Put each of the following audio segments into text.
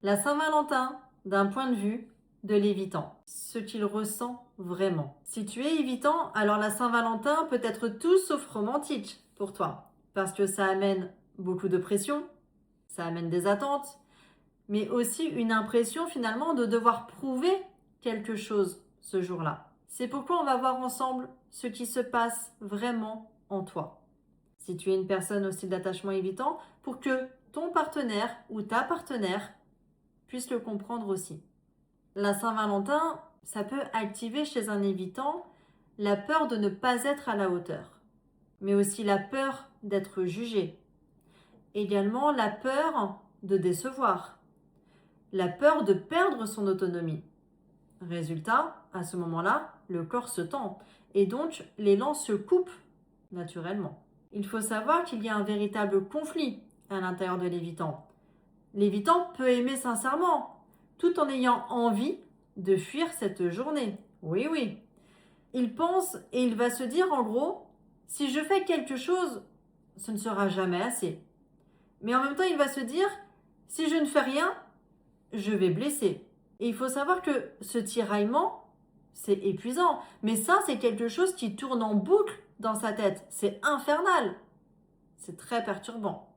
La Saint-Valentin, d'un point de vue de l'évitant, ce qu'il ressent vraiment. Si tu es évitant, alors la Saint-Valentin peut être tout sauf romantique pour toi, parce que ça amène beaucoup de pression, ça amène des attentes, mais aussi une impression finalement de devoir prouver quelque chose ce jour-là. C'est pourquoi on va voir ensemble ce qui se passe vraiment en toi. Si tu es une personne au style d'attachement évitant, pour que ton partenaire ou ta partenaire puisse le comprendre aussi. La Saint-Valentin, ça peut activer chez un évitant la peur de ne pas être à la hauteur, mais aussi la peur d'être jugé. Également la peur de décevoir, la peur de perdre son autonomie. Résultat, à ce moment-là, le corps se tend et donc l'élan se coupe naturellement. Il faut savoir qu'il y a un véritable conflit à l'intérieur de l'évitant. L'évitant peut aimer sincèrement, tout en ayant envie de fuir cette journée. Oui, oui. Il pense et il va se dire en gros, si je fais quelque chose, ce ne sera jamais assez. Mais en même temps, il va se dire, si je ne fais rien, je vais blesser. Et il faut savoir que ce tiraillement, c'est épuisant. Mais ça, c'est quelque chose qui tourne en boucle dans sa tête. C'est infernal. C'est très perturbant.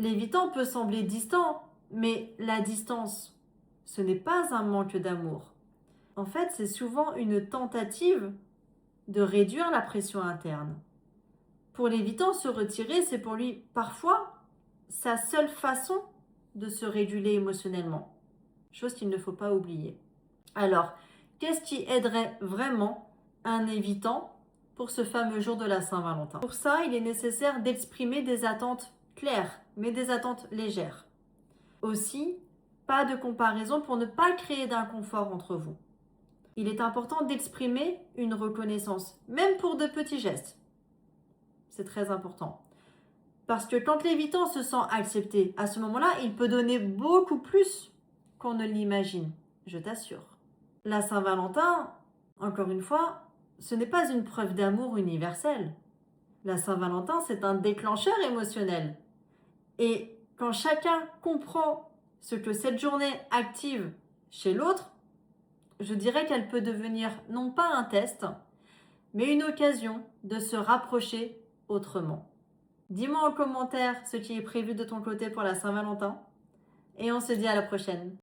L'évitant peut sembler distant, mais la distance, ce n'est pas un manque d'amour. En fait, c'est souvent une tentative de réduire la pression interne. Pour l'évitant, se retirer, c'est pour lui parfois sa seule façon de se réguler émotionnellement. Chose qu'il ne faut pas oublier. Alors, qu'est-ce qui aiderait vraiment un évitant pour ce fameux jour de la Saint-Valentin? Pour ça, il est nécessaire d'exprimer des attentes claires, mais des attentes légères. Aussi, pas de comparaison pour ne pas créer d'inconfort entre vous. Il est important d'exprimer une reconnaissance, même pour de petits gestes. C'est très important. Parce que quand l'évitant se sent accepté, à ce moment-là, il peut donner beaucoup plus qu'on ne l'imagine, je t'assure. La Saint-Valentin, encore une fois, ce n'est pas une preuve d'amour universelle. La Saint-Valentin, c'est un déclencheur émotionnel. Et quand chacun comprend ce que cette journée active chez l'autre, je dirais qu'elle peut devenir non pas un test, mais une occasion de se rapprocher autrement. Dis-moi en commentaire ce qui est prévu de ton côté pour la Saint-Valentin et on se dit à la prochaine.